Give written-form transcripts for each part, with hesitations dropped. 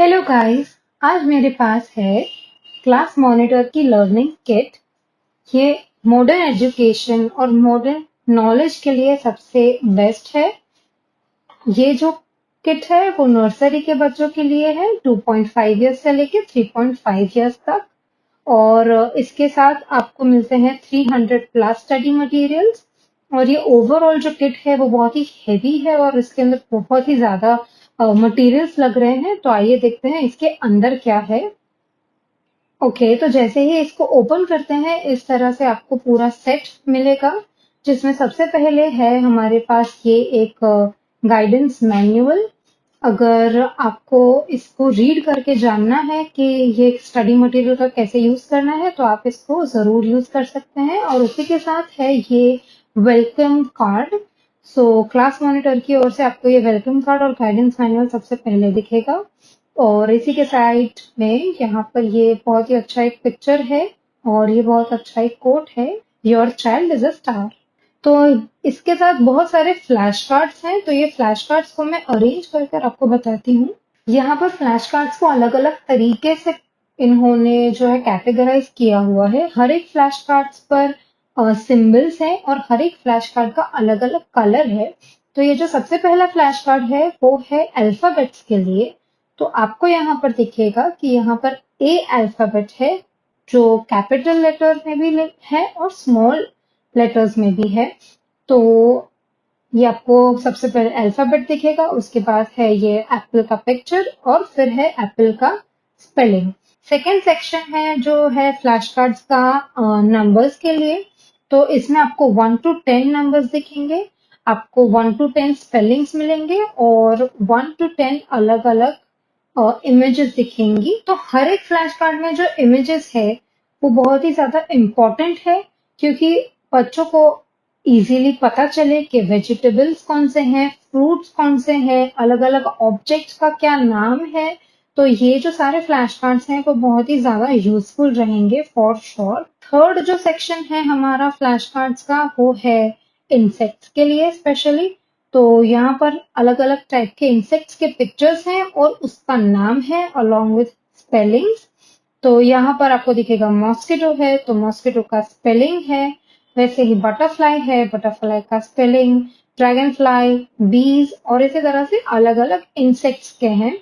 Hello guys. आज मेरे पास है क्लास मॉनिटर की लर्निंग किट। ये मॉडर्न एजुकेशन और मॉडर्न नॉलेज के लिए सबसे बेस्ट है। ये जो किट है वो नर्सरी के बच्चों के लिए है 2.5 ईयर्स से लेके 3.5 ईयर्स तक। और इसके साथ आपको मिलते हैं 300 प्लस स्टडी मटेरियल्स। और ये ओवरऑल जो किट है वो बहुत ही हेवी है और इसके अंदर बहुत ही ज्यादा मटेरियल्स लग रहे हैं। तो आइए देखते हैं इसके अंदर क्या है। ओके, तो जैसे ही इसको ओपन करते हैं इस तरह से आपको पूरा सेट मिलेगा, जिसमें सबसे पहले है हमारे पास ये एक गाइडेंस मैनुअल। अगर आपको इसको रीड करके जानना है कि ये स्टडी मटेरियल का कैसे यूज करना है तो आप इसको जरूर यूज कर सकते हैं। और उसी के साथ है ये welcome card. So class monitor की ओर से आपको ये वेलकम कार्ड और गाइडेंस मैनुअल सबसे पहले दिखेगा। और इसी के साइड में यहाँ पर ये बहुत ही अच्छा एक पिक्चर है और ये बहुत अच्छा एक कोट है, your child is a star. तो इसके साथ बहुत सारे फ्लैश कार्ड्स हैं, तो ये फ्लैश कार्ड्स को मैं अरेंज कर आपको बताती हूँ। यहाँ पर फ्लैश कार्ड्स को अलग अलग तरीके से इन्होंने जो है कैटेगराइज किया हुआ है। हर एक फ्लैश कार्ड्स पर सिंबल्स हैं और हर एक फ्लैश कार्ड का अलग अलग कलर है। तो ये जो सबसे पहला फ्लैश कार्ड है वो है अल्फाबेट्स के लिए। तो आपको यहाँ पर दिखेगा कि यहाँ पर ए अल्फाबेट है जो कैपिटल लेटर में भी है और स्मॉल लेटर्स में भी है। तो ये आपको सबसे पहले अल्फाबेट दिखेगा, उसके बाद है ये एप्पल का पिक्चर और फिर है एप्पल का स्पेलिंग। सेकेंड सेक्शन है जो है फ्लैश कार्ड्स का नंबर्स के लिए। तो इसमें आपको 1 to 10 नंबर्स दिखेंगे, आपको 1 to 10 स्पेलिंग्स मिलेंगे और 1 to 10 अलग अलग इमेजेस दिखेंगी। तो हर एक फ्लैश कार्ड में जो इमेजेस है वो बहुत ही ज्यादा इम्पोर्टेंट है, क्योंकि बच्चों को इजीली पता चले कि वेजिटेबल्स कौन से हैं, फ्रूट्स कौन से हैं, अलग अलग ऑब्जेक्ट्स का क्या नाम है। तो ये जो सारे फ्लैश कार्ड्स हैं वो बहुत ही ज्यादा यूजफुल रहेंगे फॉर श्योर। थर्ड जो सेक्शन है हमारा फ्लैश कार्ड्स का वो है इंसेक्ट्स के लिए स्पेशली। तो यहाँ पर अलग अलग टाइप के इंसेक्ट्स के पिक्चर्स हैं और उसका नाम है अलॉन्ग विथ स्पेलिंग्स। तो यहाँ पर आपको दिखेगा मॉस्किटो है तो मॉस्किटो का स्पेलिंग है, वैसे ही बटरफ्लाई है, बटरफ्लाई का स्पेलिंग, ड्रैगन फ्लाई, बीज और इसी तरह से अलग अलग इंसेक्ट्स के हैं।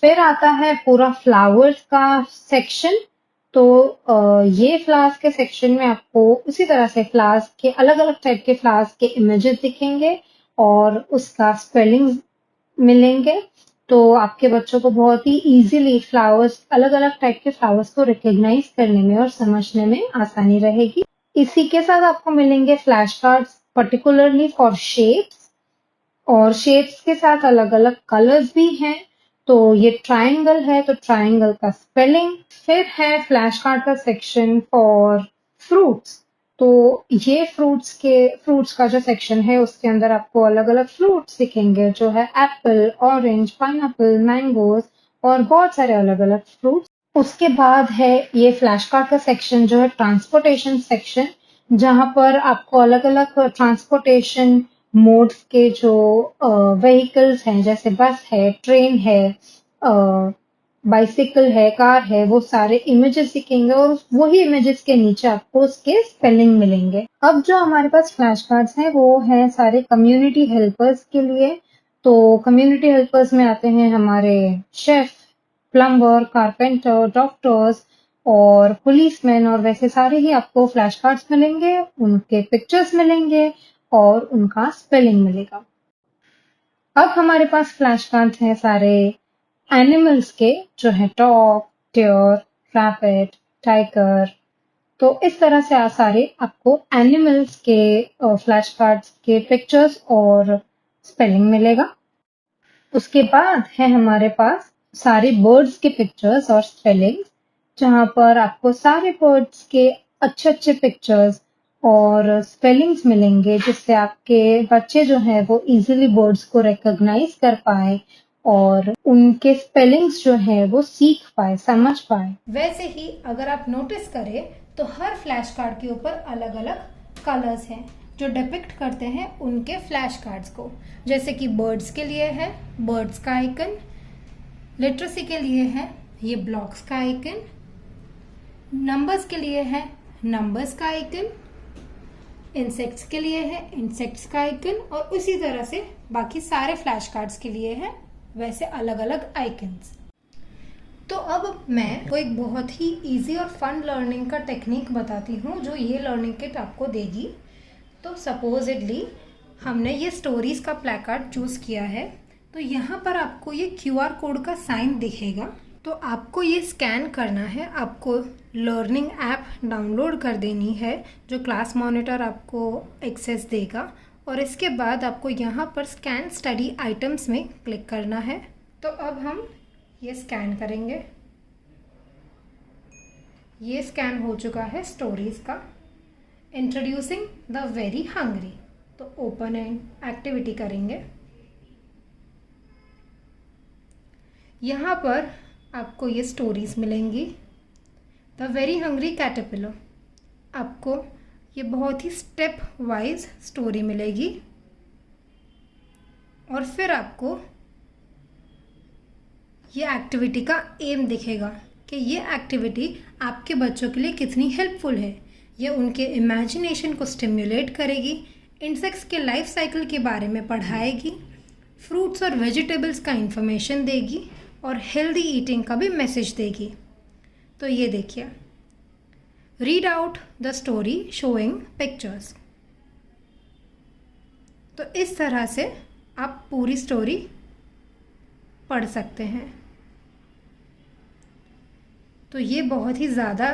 फिर आता है पूरा फ्लावर्स का सेक्शन। तो ये फ्लावर्स के सेक्शन में आपको उसी तरह से फ्लावर्स के अलग अलग टाइप के फ्लावर्स के इमेजेस दिखेंगे और उसका स्पेलिंग मिलेंगे। तो आपके बच्चों को बहुत ही इजीली फ्लावर्स अलग अलग टाइप के फ्लावर्स को रिकॉग्नाइज करने में और समझने में आसानी रहेगी। इसी के साथ आपको मिलेंगे flash cards particularly for shapes, और शेप्स के साथ अलग अलग कलर्स भी हैं। तो ये ट्रायंगल है तो ट्रायंगल का स्पेलिंग। फिर है फ्लैश कार्ड का सेक्शन फॉर फ्रूट्स। तो ये फ्रूट्स का जो सेक्शन है उसके अंदर आपको अलग अलग फ्रूट्स दिखेंगे, जो है एप्पल, ऑरेंज, पाइनएप्पल, मैंगोज और बहुत सारे अलग अलग फ्रूट्स। उसके बाद है ये फ्लैश कार्ड का सेक्शन जो है ट्रांसपोर्टेशन सेक्शन, जहां पर आपको अलग अलग ट्रांसपोर्टेशन मोड्स के जो व्हीकल्स हैं, जैसे बस है, ट्रेन है, बाइसिकल है, कार है, वो सारे इमेजेस दिखेंगे और वही इमेजेस के नीचे आपको उसके स्पेलिंग मिलेंगे। अब जो हमारे पास फ्लैश कार्ड्स हैं वो हैं सारे कम्युनिटी हेल्पर्स के लिए। तो कम्युनिटी हेल्पर्स में आते हैं हमारे शेफ, प्लम्बर, कारपेंटर, डॉक्टर्स और पुलिसमैन, और वैसे सारे ही आपको फ्लैश कार्ड्स मिलेंगे, उनके पिक्चर्स मिलेंगे और उनका स्पेलिंग मिलेगा। अब हमारे पास फ्लैश कार्ड्स हैं सारे एनिमल्स के, जो है डॉग, डियर, रैबिट, टाइगर। तो इस तरह से सारे आपको एनिमल्स के फ्लैश कार्ड्स के पिक्चर्स और स्पेलिंग मिलेगा। उसके बाद है हमारे पास सारे बर्ड्स के पिक्चर्स और स्पेलिंग, जहां पर आपको सारे बर्ड्स के अच्छे अच्छे पिक्चर्स और स्पेलिंग्स मिलेंगे, जिससे आपके बच्चे जो हैं वो इजीली बर्ड्स को रिकॉग्नाइज कर पाए और उनके स्पेलिंग्स जो है वो सीख पाए, समझ पाए। वैसे ही अगर आप नोटिस करें तो हर फ्लैश कार्ड के ऊपर अलग अलग कलर्स हैं जो डिपिक्ट करते हैं उनके फ्लैश कार्ड्स को। जैसे कि बर्ड्स के लिए है बर्ड्स का आइकन, लिटरेसी के लिए है ये ब्लॉक्स का आइकन, नंबर्स के लिए है नंबर्स का आइकन, इंसेक्ट्स के लिए है इंसेक्ट्स का आइकन, और उसी तरह से बाकी सारे फ्लैश कार्ड्स के लिए है वैसे अलग अलग आइकन्स। तो अब मैं को एक बहुत ही इजी और फन लर्निंग का टेक्निक बताती हूँ जो ये लर्निंग किट आपको देगी। तो सपोजिटली हमने ये स्टोरीज का प्लेकार्ड चूज़ किया है, तो यहाँ पर आपको ये QR कोड का साइन दिखेगा, तो आपको ये स्कैन करना है। आपको लर्निंग ऐप डाउनलोड कर देनी है जो क्लास मॉनिटर आपको एक्सेस देगा, और इसके बाद आपको यहाँ पर स्कैन स्टडी आइटम्स में क्लिक करना है। तो अब हम ये स्कैन करेंगे। ये स्कैन हो चुका है स्टोरीज का। इंट्रोड्यूसिंग द वेरी हंग्री, तो ओपन एंड एक्टिविटी करेंगे। यहाँ पर आपको ये स्टोरीज मिलेंगी। द वेरी हंग्री कैटरपिलर, आपको ये बहुत ही स्टेप वाइज स्टोरी मिलेगी, और फिर आपको ये एक्टिविटी का एम दिखेगा कि ये एक्टिविटी आपके बच्चों के लिए कितनी हेल्पफुल है। ये उनके इमेजिनेशन को स्टिम्युलेट करेगी, इंसेक्ट्स के लाइफ साइकिल के बारे में पढ़ाएगी, फ्रूट्स और वेजिटेबल्स का इंफॉर्मेशन देगी, और हेल्दी ईटिंग का भी मैसेज देगी। तो ये देखिए, read out the story showing pictures. तो इस तरह से आप पूरी स्टोरी पढ़ सकते हैं। तो ये बहुत ही ज़्यादा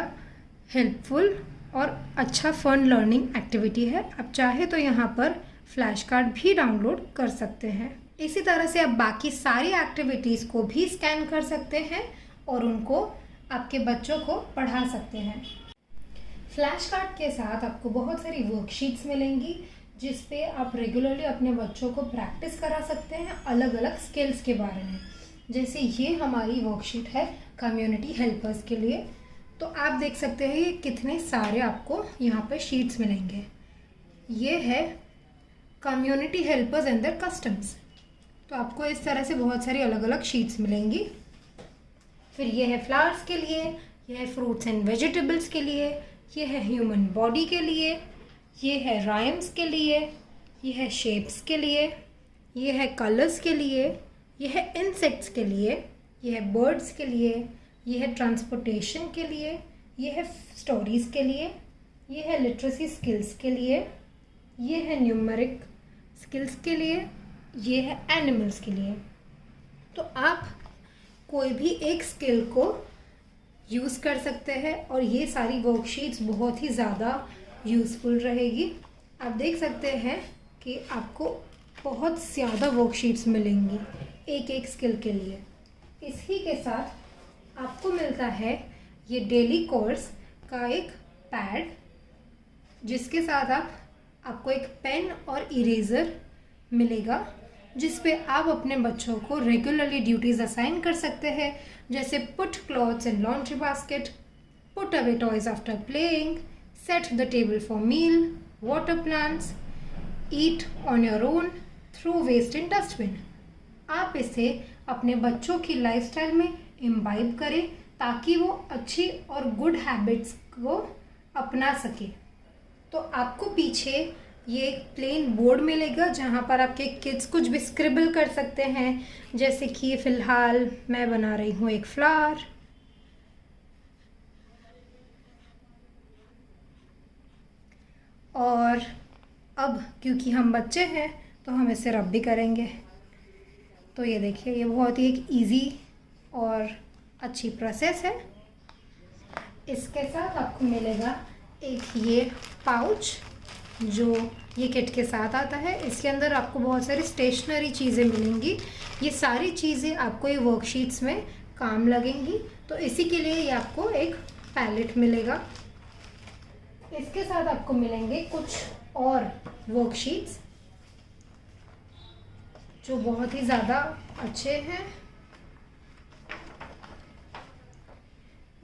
हेल्पफुल और अच्छा फन लर्निंग एक्टिविटी है। आप चाहे तो यहाँ पर फ्लैश कार्ड भी डाउनलोड कर सकते हैं। इसी तरह से आप बाकी सारी एक्टिविटीज़ को भी स्कैन कर सकते हैं और उनको आपके बच्चों को पढ़ा सकते हैं। फ्लैश कार्ड के साथ आपको बहुत सारी वर्कशीट्स मिलेंगी जिस पे आप रेगुलरली अपने बच्चों को प्रैक्टिस करा सकते हैं अलग अलग स्किल्स के बारे में। जैसे ये हमारी वर्कशीट है कम्युनिटी हेल्पर्स के लिए, तो आप देख सकते हैं ये कितने सारे आपको यहाँ पे शीट्स मिलेंगे। ये है community helpers and their customs, तो आपको इस तरह से बहुत सारी अलग अलग शीट्स मिलेंगी। फिर ये है फ्लावर्स के लिए, ये है फ्रूट्स एंड वेजिटेबल्स के लिए, ये है ह्यूमन बॉडी के लिए, ये है राइम्स के लिए, ये है शेप्स के लिए, ये है कलर्स के लिए, ये है इंसेक्ट्स के लिए, ये है बर्ड्स के लिए, ये है ट्रांसपोर्टेशन के लिए, ये है स्टोरीज़ के लिए, ये है लिटरेसी स्किल्स के लिए, ये है न्यूमेरिक स्किल्स के लिए, ये है एनिमल्स के लिए। तो आप कोई भी एक स्किल को यूज़ कर सकते हैं और ये सारी वर्कशीट्स बहुत ही ज़्यादा यूज़फुल रहेगी। आप देख सकते हैं कि आपको बहुत ज़्यादा वर्कशीट्स मिलेंगी एक एक स्किल के लिए। इसी के साथ आपको मिलता है ये डेली कोर्स का एक पैड, जिसके साथ आपको एक पेन और इरेज़र मिलेगा, जिस पे आप अपने बच्चों को रेगुलरली ड्यूटीज़ असाइन कर सकते हैं, जैसे put clothes in laundry basket, put away toys after playing, set the table for meal, water plants, eat on your own, throw waste in dustbin. आप इसे अपने बच्चों की लाइफस्टाइल में इम्बाइब करें ताकि वो अच्छी और गुड हैबिट्स को अपना सके। तो आपको पीछे ये एक प्लेन बोर्ड मिलेगा जहाँ पर आपके किड्स कुछ भी स्क्रिबल कर सकते हैं, जैसे कि फ़िलहाल मैं बना रही हूँ एक फ्लावर। और अब क्योंकि हम बच्चे हैं तो हम इसे रब भी करेंगे। तो ये देखिए, ये बहुत ही एक इजी और अच्छी प्रोसेस है। इसके साथ आपको मिलेगा एक ये पाउच जो ये किट के साथ आता है। इसके अंदर आपको बहुत सारी स्टेशनरी चीज़ें मिलेंगी। ये सारी चीज़ें आपको ये वर्कशीट्स में काम लगेंगी, तो इसी के लिए ये आपको एक पैलेट मिलेगा। इसके साथ आपको मिलेंगे कुछ और वर्कशीट्स जो बहुत ही ज़्यादा अच्छे हैं।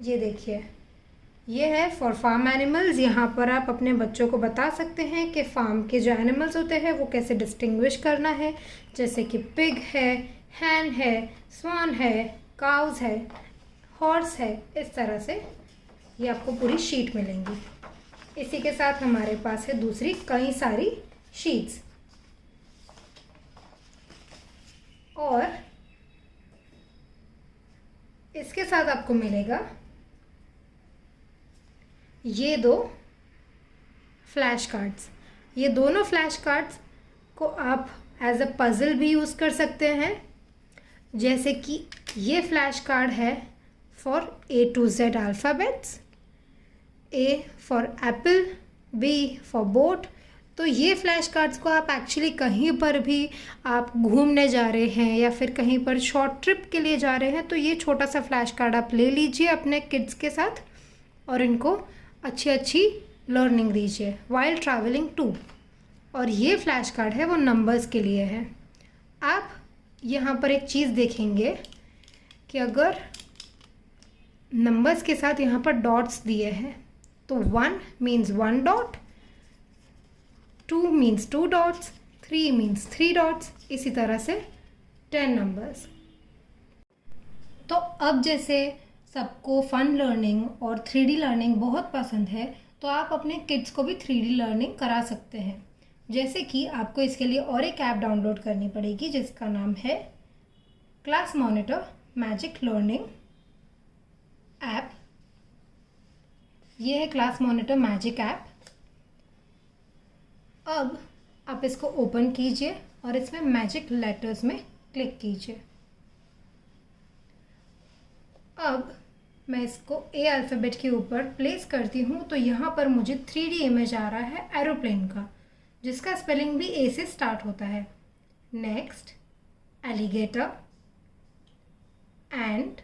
ये देखिए, ये है फॉर फार्म एनिमल्स। यहाँ पर आप अपने बच्चों को बता सकते हैं कि फार्म के जो एनिमल्स होते हैं वो कैसे डिस्टिंग्विश करना है, जैसे कि पिग है, हैन है, स्वान है, काउस है, हॉर्स है, इस तरह से ये आपको पूरी शीट मिलेंगी। इसी के साथ हमारे पास है दूसरी कई सारी शीट्स, और इसके साथ आपको मिलेगा ये 2 फ्लैश कार्ड्स। ये दोनों फ्लैश कार्ड्स को आप एज अ पज़ल भी यूज़ कर सकते हैं, जैसे कि ये फ्लैश कार्ड है for A to Z alphabets, A for Apple, B for boat. तो ये फ्लैश कार्ड्स को आप एक्चुअली कहीं पर भी आप घूमने जा रहे हैं या फिर कहीं पर शॉर्ट ट्रिप के लिए जा रहे हैं, तो ये छोटा सा फ्लैश कार्ड आप ले लीजिए अपने किड्स के साथ और इनको अच्छी अच्छी लर्निंग दीजिए वाइल ट्रैवलिंग टू। और ये फ्लैश कार्ड है वो नंबर्स के लिए है। आप यहाँ पर एक चीज़ देखेंगे कि अगर नंबर्स के साथ यहाँ पर डॉट्स दिए हैं तो 1 means 1 dot, 2 means 2 dots, 3 means 3 dots, इसी तरह से 10 नंबर्स। तो अब जैसे सबको फन लर्निंग और 3D लर्निंग बहुत पसंद है, तो आप अपने किड्स को भी 3D लर्निंग करा सकते हैं। जैसे कि आपको इसके लिए और एक ऐप डाउनलोड करनी पड़ेगी जिसका नाम है class monitor magic learning app. ये है क्लास मॉनिटर मैजिक ऐप। अब आप इसको ओपन कीजिए और इसमें मैजिक लेटर्स में क्लिक कीजिए। अब मैं इसको ए अल्फ़ाबेट के ऊपर प्लेस करती हूँ, तो यहाँ पर मुझे 3D इमेज आ रहा है एरोप्लेन का, जिसका स्पेलिंग भी ए से स्टार्ट होता है। नेक्स्ट एलिगेटर, एंड,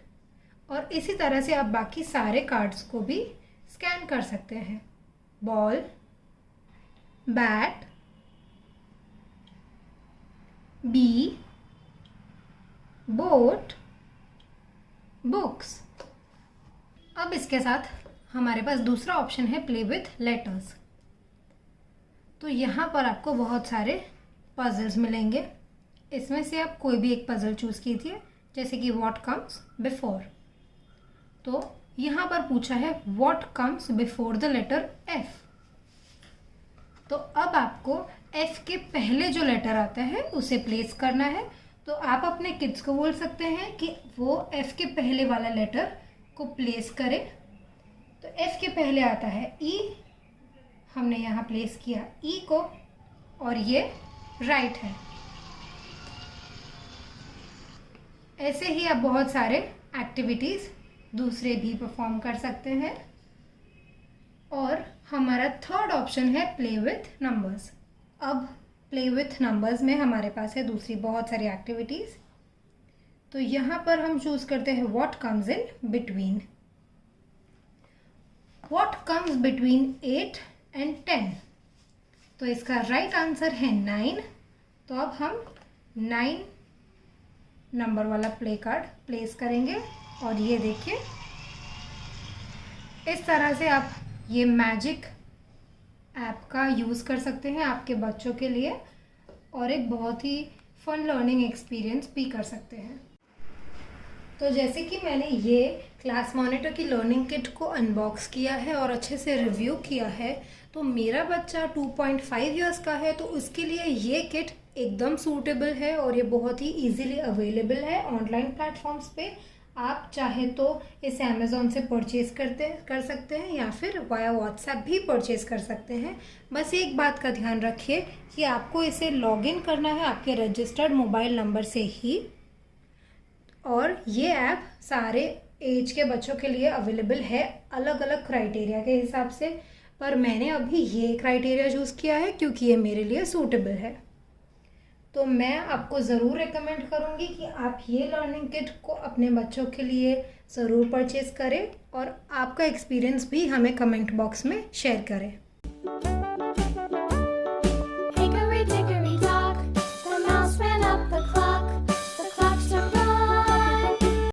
और इसी तरह से आप बाकी सारे कार्ड्स को भी स्कैन कर सकते हैं। Ball, bat, B, boat, books. अब इसके साथ हमारे पास दूसरा ऑप्शन है प्ले विथ लेटर्स। तो यहाँ पर आपको बहुत सारे पजल्स मिलेंगे। इसमें से आप कोई भी एक पजल चूज़ कीजिए, जैसे कि व्हाट कम्स बिफोर। तो यहाँ पर पूछा है what comes before the letter F. तो अब आपको एफ के पहले जो लेटर आता है उसे प्लेस करना है। तो आप अपने किड्स को बोल सकते हैं कि वो एफ के पहले वाला लेटर को प्लेस करें। तो एफ के पहले आता है ई, हमने यहाँ प्लेस किया ई को, और ये राइट है। ऐसे ही आप बहुत सारे एक्टिविटीज़ दूसरे भी परफॉर्म कर सकते हैं। और हमारा थर्ड ऑप्शन है प्ले विथ नंबर्स। अब प्ले विथ नंबर्स में हमारे पास है दूसरी बहुत सारी एक्टिविटीज़। तो यहाँ पर हम चूज़ करते हैं what comes in between. What comes between 8 and 10। तो इसका राइट आंसर है 9। तो अब हम 9 नंबर वाला प्ले कार्ड प्लेस करेंगे, और ये देखिए इस तरह से आप ये मैजिक ऐप का यूज़ कर सकते हैं आपके बच्चों के लिए, और एक बहुत ही फन लर्निंग एक्सपीरियंस भी कर सकते हैं। तो जैसे कि मैंने ये क्लास मॉनिटर की लर्निंग किट को अनबॉक्स किया है और अच्छे से रिव्यू किया है, तो मेरा बच्चा 2.5 इयर्स का है, तो उसके लिए ये किट एकदम सूटेबल है और ये बहुत ही इजीली अवेलेबल है ऑनलाइन प्लेटफॉर्म्स पे। आप चाहे तो इसे अमेज़ॉन से परचेज़ कर सकते हैं या फिर वाया व्हाट्सएप भी परचेज़ कर सकते हैं। बस एक बात का ध्यान रखिए कि आपको इसे लॉगिन करना है आपके रजिस्टर्ड मोबाइल नंबर से ही, और ये ऐप सारे एज के बच्चों के लिए अवेलेबल है अलग अलग क्राइटेरिया के हिसाब से, पर मैंने अभी ये क्राइटेरिया चूज़ किया है क्योंकि ये मेरे लिए सूटेबल है। तो मैं आपको ज़रूर रेकमेंड करूँगी कि आप ये लर्निंग किट को अपने बच्चों के लिए ज़रूर परचेज़ करें और आपका एक्सपीरियंस भी हमें कमेंट बॉक्स में शेयर करें।